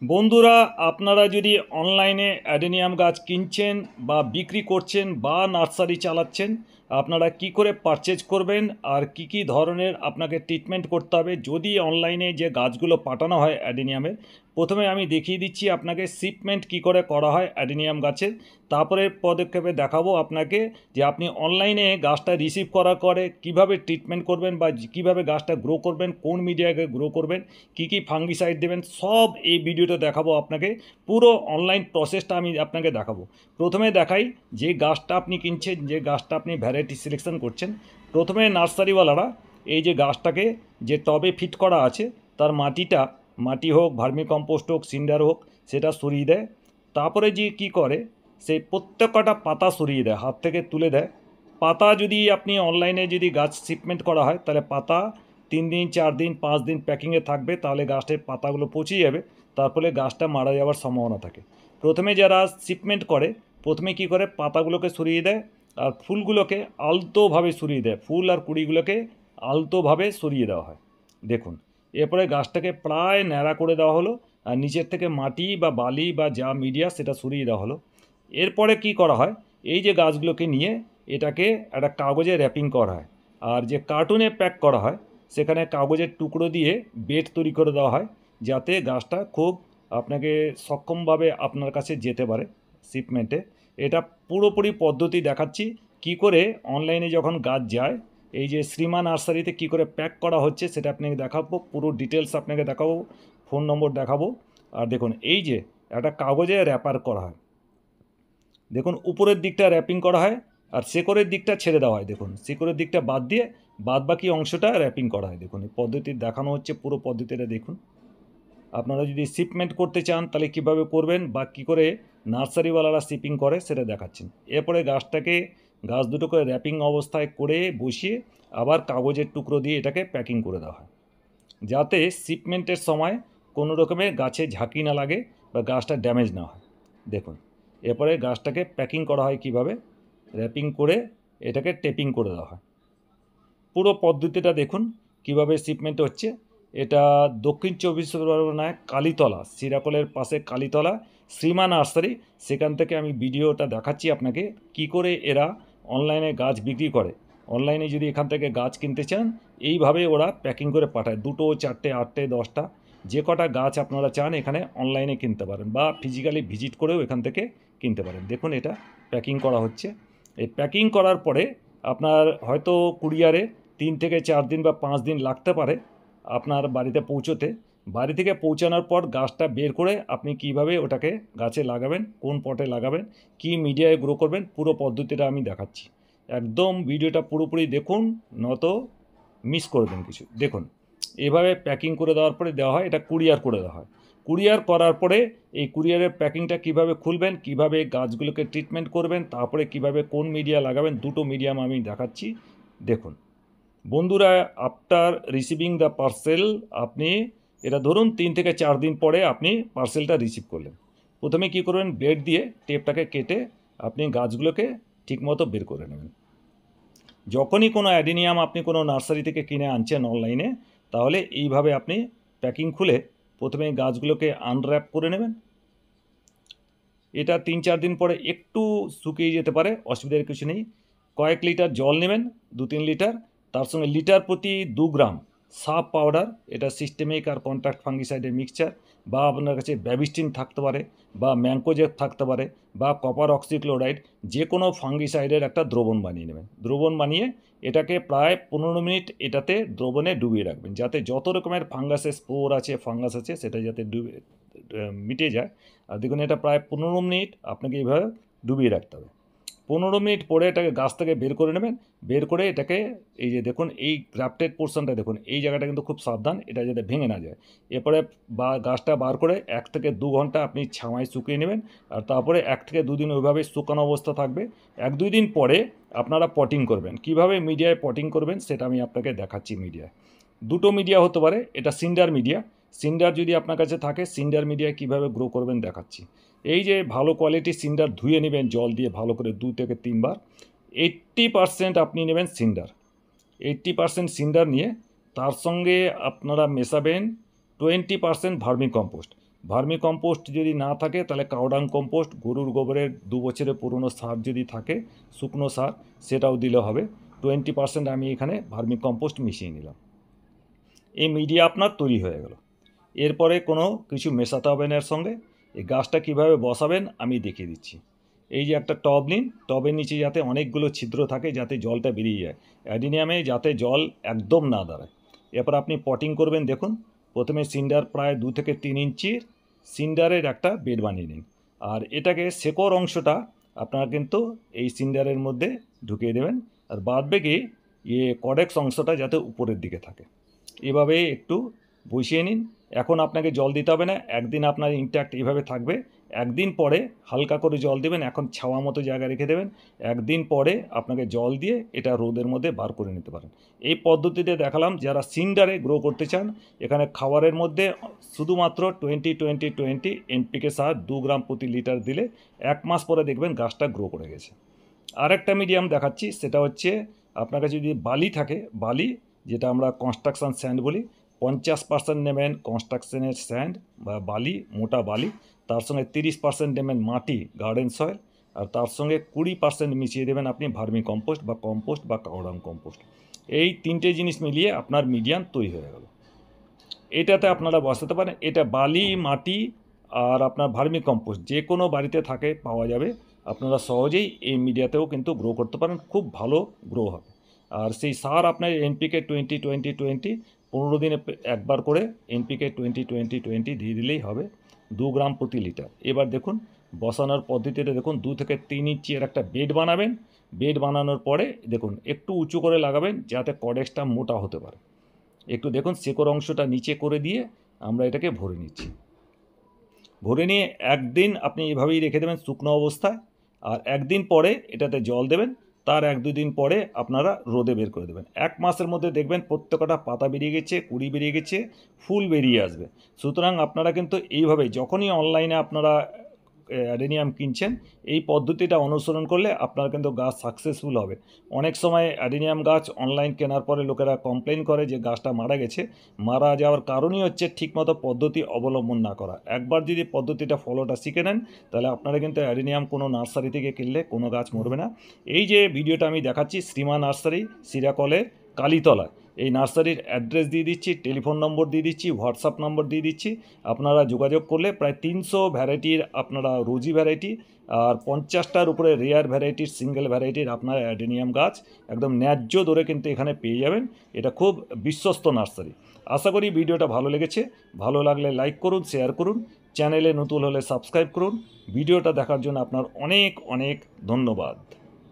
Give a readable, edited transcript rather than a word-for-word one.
বন্ধুরা, আপনারা যদি অনলাইনে অ্যাডেনিয়াম গাছ কিনছেন বা বিক্রি করছেন বা নার্সারি চালাচ্ছেন, আপনারা কি করে পারচেজ করবেন আর কি কি ধরনের আপনাকে ট্রিটমেন্ট করতে হবে যদি অনলাইনে যে গাছগুলো পাঠানো হয় অ্যাডেনিয়ামের। প্রথমে আমি দেখিয়ে দিচ্ছি আপনাকে শিপমেন্ট কি করে করা হয় অ্যাডেনিয়াম গাছের। তারপরে পদক্ষেপে দেখাবো আপনাকে যে আপনি অনলাইনে গাছটা রিসিভ করার পরে কিভাবে ট্রিটমেন্ট করবেন বা কিভাবে গাছটা গ্রো করবেন, কোন মিডিয়াকে গ্রো করবেন, কি কি ফাঙ্গিসাইড দেবেন, সব এই ভিডিওতে দেখাবো আপনাকে। পুরো অনলাইন প্রসেসটা আমি আপনাকে দেখাবো। প্রথমে দেখাই যে গাছটা আপনি কিনছেন, যে গাছটা আপনি ভ্যারাইটি সিলেকশন করছেন। প্রথমে নার্সারিওয়ালারা এই যে গাছটাকে যে টবে ফিট করা আছে তার মাটি হোক, ভার্মি কম্পোস্ট হোক, সিন্ডার হোক, সেটা সরিয়ে দেয়। তারপরে যে কি করে, সেই প্রত্যেকটা পাতা সরিয়ে দেয়, হাত থেকে তুলে দেয়। পাতা যদি আপনি অনলাইনে যদি গাছ শিপমেন্ট করা হয় তাহলে পাতা 3 দিন, 4 দিন, 5 দিন প্যাকিংয়ে থাকবে, তাহলে গাছের পাতাগুলো পচে যাবে, তার ফলে গাছটা মারা যাওয়ার সম্ভাবনা থাকে। প্রথমে যারা শিপমেন্ট করে, প্রথমে কি করে পাতাগুলোকে সরিয়ে দেয় আর ফুলগুলোকে আলতোভাবে সরিয়ে দেয়, ফুল আর কুড়িগুলোকে আলতোভাবে সরিয়ে দেওয়া হয়। দেখুন, এরপরে গাছটাকে প্রায় ন্যাড়া করে দেওয়া হলো আর নিচের থেকে মাটি বা বালি বা যা মিডিয়া সেটা সরিয়ে দেওয়া হলো। এরপরে কি করা হয়, এই যে গাছগুলোকে নিয়ে এটাকে একটা কাগজে র্যাপিং করা হয় আর যে কার্টুনে প্যাক করা হয় সেখানে কাগজের টুকরো দিয়ে বেড তৈরি করে দেওয়া হয়, যাতে গাছটা খুব আপনাকে সক্ষমভাবে আপনার কাছে যেতে পারে শিপমেন্টে। এটা পুরোপুরি পদ্ধতি দেখাচ্ছি কি করে অনলাইনে যখন গাছ যায় এই যে শ্রীমা নার্সারিতে কি করে প্যাক করা হচ্ছে সেটা আপনাকে দেখাবো, পুরো ডিটেলস আপনাকে দেখাবো, ফোন নম্বর দেখাবো। আর দেখুন, এই যে একটা কাগজে র্যাপার করা হয়, দেখুন উপরের দিকটা র্যাপিং করা হয় আর শেকড়ের দিকটা ছেড়ে দেওয়া হয়। দেখুন, শেকড়ের দিকটা বাদ দিয়ে বাদ বাকি অংশটা র্যাপিং করা হয়। দেখুন, এই পদ্ধতি দেখানো হচ্ছে, পুরো পদ্ধতিটা দেখুন। আপনারা যদি শিপমেন্ট করতে চান তাহলে কিভাবে করবেন বা কী করে নার্সারিওয়ালারা শিপিং করে সেটা দেখাচ্ছেন। এরপরে গাছ দুটোকে র্যাপিং অবস্থায় করে বসিয়ে আবার কাগজের টুকরো দিয়ে এটাকে প্যাকিং করে দেওয়া হয়, যাতে শিপমেন্টের সময় কোনো রকমের গাছে ঝাঁকি না লাগে বা গাছটা ড্যামেজ না হয়। দেখুন, এরপরে গাছটাকে প্যাকিং করা হয় কিভাবে, র্যাপিং করে এটাকে টেপিং করে দেওয়া হয়। পুরো পদ্ধতিটা দেখুন কিভাবে শিপমেন্ট হচ্ছে। এটা দক্ষিণ চব্বিশ পরগনায় কালীতলা, সিরাকলের পাশে কালীতলা শ্রীমা নার্সারি, সেখান থেকে আমি ভিডিওটা দেখাচ্ছি আপনাকে কি করে এরা অনলাইনে গাছ বিক্রি করে। অনলাইনে যদি এখান থেকে গাছ কিনতে চান এইভাবে ওরা প্যাকিং করে পাঠায়, 2, 4, 8, 10টা যে কটা গাছ আপনারা চান এখানে অনলাইনে কিনতে পারেন বা ফিজিক্যালি ভিজিট করেও এখান থেকে কিনতে পারেন। দেখুন, এটা প্যাকিং করা হচ্ছে। এই প্যাকিং করার পরে আপনার হয়তো কুরিয়ারে 3 থেকে 4 দিন বা 5 দিন লাগতে পারে আপনার বাড়িতে পৌঁছোতে। বাড়ি থেকে পৌঁছানোর পর গাছটা বের করে আপনি কিভাবে ওটাকে গাছে লাগাবেন, কোন পটে লাগাবেন, কি মিডিয়ায় গ্রো করবেন, পুরো পদ্ধতিটা আমি দেখাচ্ছি। একদম ভিডিওটা পুরোপুরি দেখুন, নয়তো মিস করবেন কিছু। দেখুন, এভাবে প্যাকিং করে দেওয়ার পরে দেওয়া হয়, এটা কুরিয়ার করে দেওয়া হয়। কুরিয়ার করার পরে এই কুরিয়ারের প্যাকিংটা কিভাবে খুলবেন, কিভাবে গাছগুলোকে ট্রিটমেন্ট করবেন, তারপরে কিভাবে কোন মিডিয়া লাগাবেন, দুটো মিডিয়াম আমি দেখাচ্ছি। দেখুন বন্ধুরা, আফটার রিসিভিং দ্য পার্সেল, আপনি এটা ধরুন 3 থেকে 4 দিন পরে আপনি পার্সেলটা রিসিভ করলেন। প্রথমে কি করবেন, ব্লেড দিয়ে টেপটাকে কেটে আপনি গাছগুলোকে ঠিকমতো বের করে নেবেন। যখনই কোনো অ্যাডেনিয়াম আপনি কোনো নার্সারি থেকে কিনে আনছেন অনলাইনে, তাহলে এইভাবে আপনি প্যাকিং খুলে প্রথমে গাছগুলোকে আনর্যাপ করে নেবেন। এটা 3-4 দিন পরে একটু শুকিয়ে যেতে পারে, অসুবিধার কিছু নেই। কয়েক লিটার জল নেবেন, 2-3 লিটার, তার সঙ্গে লিটার প্রতি 2 গ্রাম সাপ পাউডার, এটা সিস্টেমিক আর কন্ট্রাক্ট ফাঙ্গিসাইডের মিক্সচার, বা আপনার কাছে ব্যাবিস্টিন থাকতে পারে বা ম্যাঙ্কোজেব থাকতে পারে বা কপার অক্সিক্লোরাইড, যে কোনো ফাঙ্গিসাইডের একটা দ্রবণ বানিয়ে নেবেন। দ্রবণ বানিয়ে এটাকে প্রায় 15 মিনিট এটাতে দ্রবণে ডুবিয়ে রাখবেন, যাতে যত রকমের ফাঙ্গাসের স্পোর আছে, ফাঙ্গাস আছে, সেটা যাতে মিটে যায়। আর দেখুন, এটা প্রায় 15 মিনিট আপনাকে এইভাবে ডুবিয়ে রাখতে হবে। 15 মিনিট পরে এটাকে গাছ থেকে বের করে নেবেন। বের করে এটাকে এই যে দেখুন, এই গ্রাফটেড পোর্শনটা দেখুন, এই জায়গাটা কিন্তু খুব সাবধান, এটা যাতে ভেঙে না যায়। এরপরে গাছটা বার করে 1 থেকে 2 ঘন্টা আপনি ছাওয়ায় শুকিয়ে নেবেন। আর তারপরে 1 থেকে 2 দিন ওইভাবে শুকানো অবস্থা থাকবে। 1-2 দিন পরে আপনারা পটিং করবেন। কিভাবে মিডিয়ায় পটিং করবেন সেটা আমি আপনাকে দেখাচ্ছি। মিডিয়ায় দুটো মিডিয়া হতে পারে, এটা সিন্ডার মিডিয়া। সিন্ডার যদি আপনার কাছে থাকে, সিন্ডার মিডিয়ায় কীভাবে গ্রো করবেন দেখাচ্ছি। এই যে ভালো কোয়ালিটির সিন্ডার ধুয়ে নেবেন জল দিয়ে ভালো করে 2 থেকে 3 বার। 80% আপনি নেবেন সিন্ডার। 80% সিন্ডার নিয়ে তার সঙ্গে আপনারা মেশাবেন 20% ভার্মি কম্পোস্ট। ভার্মি কম্পোস্ট যদি না থাকে তাহলে কাউডাং কম্পোস্ট, গরুর গোবরের 2 বছরের পুরনো সার যদি থাকে, শুকনো সার, সেটাও দিলে হবে। 20% আমি এখানে ভার্মি কম্পোস্ট মিশিয়ে নিলাম। এই মিডিয়া আপনার তৈরি হয়ে গেল। এরপরে কোনো কিছু মেশাতে হবে না এর সঙ্গে। এই গাছটা কীভাবে বসাবেন আমি দেখিয়ে দিচ্ছি। এই যে একটা টব নিন, টবের নিচে যাতে অনেকগুলো ছিদ্র থাকে যাতে জলটা বেরিয়ে যায়, অ্যাডিনিয়ামে যাতে জল একদম না দাঁড়ায়। এরপর আপনি পটিং করবেন। দেখুন, প্রথমে সিন্ডার প্রায় 2 থেকে 3 ইঞ্চির সিন্ডারের একটা বেড বানিয়ে নিন, আর এটাকে শেকড় অংশটা আপনারা কিন্তু এই সিন্ডারের মধ্যে ঢুকিয়ে দেবেন, আর বাদ বাকি কডেক্স অংশটা যাতে উপরের দিকে থাকে। এভাবে একটু বসিয়ে নিন। এখন আপনাকে জল দিতে হবে না, একদিন আপনার ইনট্যাক্ট এভাবে থাকবে। একদিন পরে হালকা করে জল দেবেন, এখন ছাওয়া মতো জায়গায় রেখে দেবেন। একদিন পরে আপনাকে জল দিয়ে এটা রোদের মধ্যে বার করে নিতে পারেন। এই পদ্ধতিতে দেখালাম যারা সিন্ডারে গ্রো করতে চান। এখানে খাবারের মধ্যে শুধুমাত্র 20-20-20 এনপিকে সার 2 গ্রাম প্রতি লিটার দিলে 1 মাস পরে দেখবেন গাছটা গ্রো করে গেছে। আরেকটা মিডিয়াম দেখাচ্ছি, সেটা হচ্ছে আপনার কাছে যদি বালি থাকে, বালি যেটা আমরা কনস্ট্রাকশন স্যান্ড বলি, 50% নেবেন কনস্ট্রাকশনের স্যান্ড বা বালি, মোটা বালি। তার সঙ্গে 30% নেবেন মাটি, গার্ডেন সয়েল, আর তার সঙ্গে 20% মিশিয়ে দেবেন আপনি ভার্মি কম্পোস্ট বা কাউডাং কম্পোস্ট। এই 3টে জিনিস মিলিয়ে আপনার মিডিয়াম তৈরি হয়ে গেল। এটাতে আপনারা বসাতে পারেন। এটা বালি, মাটি আর আপনার ভার্মি কম্পোস্ট যে কোনো বাড়িতে থাকে, পাওয়া যাবে। আপনারা সহজেই এই মিডিয়াতেও কিন্তু গ্রো করতে পারেন, খুব ভালো গ্রো হবে। আর সেই সার আপনার এনপিকে 20-20-20 15 দিনে একবার করে এনপিকে 20-20-20 দিয়ে দিলেই হবে, 2 গ্রাম প্রতি লিটার। এবার দেখুন বসানোর পদ্ধতিটা দেখুন, 2 থেকে 3 ইঞ্চি এর একটা বেড বানাবেন। বেড বানানোর পরে দেখুন একটু উঁচু করে লাগাবেন যাতে কডেক্সটা মোটা হতে পারে। একটু দেখুন শেকড় অংশটা নিচে করে দিয়ে আমরা এটাকে ভরে নিচ্ছি। ভরে নিয়ে একদিন আপনি এভাবেই রেখে দেবেন শুকনো অবস্থায়, আর একদিন পরে এটাতে জল দেবেন। তার 1-2 দিন পরে আপনারা রোদে বের করে দেবেন। 1 মাসের মধ্যে দেখবেন প্রত্যেকটা পাতা বেরিয়ে গেছে, কুড়ি বেরিয়ে গেছে, ফুল বেরিয়ে আসবে। সুতরাং আপনারা কিন্তু এইভাবে যখনই অনলাইনে আপনারা অ্যাডেনিয়াম কিনছেন, এই পদ্ধতিটা অনুসরণ করলে আপনার কিন্তু গাছ সাকসেসফুল হবে। অনেক সময় অ্যাডেনিয়াম গাছ অনলাইন কেনার পরে লোকেরা কমপ্লেন করে যে গাছটা মারা গেছে। মারা যাওয়ার কারণই হচ্ছে ঠিকমতো পদ্ধতি অবলম্বন না করা। একবার যদি পদ্ধতিটা ফলোটা শিখে নেন, তাহলে আপনারা কিন্তু অ্যাডেনিয়াম কোনো নার্সারি থেকে কিনলে কোনো গাছ মরবে না। এই যে ভিডিওটা আমি দেখাচ্ছি, শ্রীমা নার্সারি, সিরাকলের কালীতলায়। এই নার্সারির অ্যাড্রেস দিয়ে দিচ্ছি, টেলিফোন নম্বর দিয়ে দিচ্ছি, হোয়াটসঅ্যাপ নম্বর দিয়ে দিচ্ছি। আপনারা যোগাযোগ করলে প্রায় 300 ভ্যারাইটির আপনারা রোজি ভ্যারাইটি আর 50টার উপরে রেয়ার ভ্যারাইটির, সিঙ্গেল ভ্যারাইটির আপনার অ্যাডেনিয়াম গাছ একদম ন্যায্য দরে কিন্তু এখানে পেয়ে যাবেন। এটা খুব বিশ্বস্ত নার্সারি। আশা করি ভিডিওটা ভালো লেগেছে। ভালো লাগলে লাইক করুন, শেয়ার করুন, চ্যানেলে নতুন হলে সাবস্ক্রাইব করুন। ভিডিওটা দেখার জন্য আপনার অনেক অনেক ধন্যবাদ।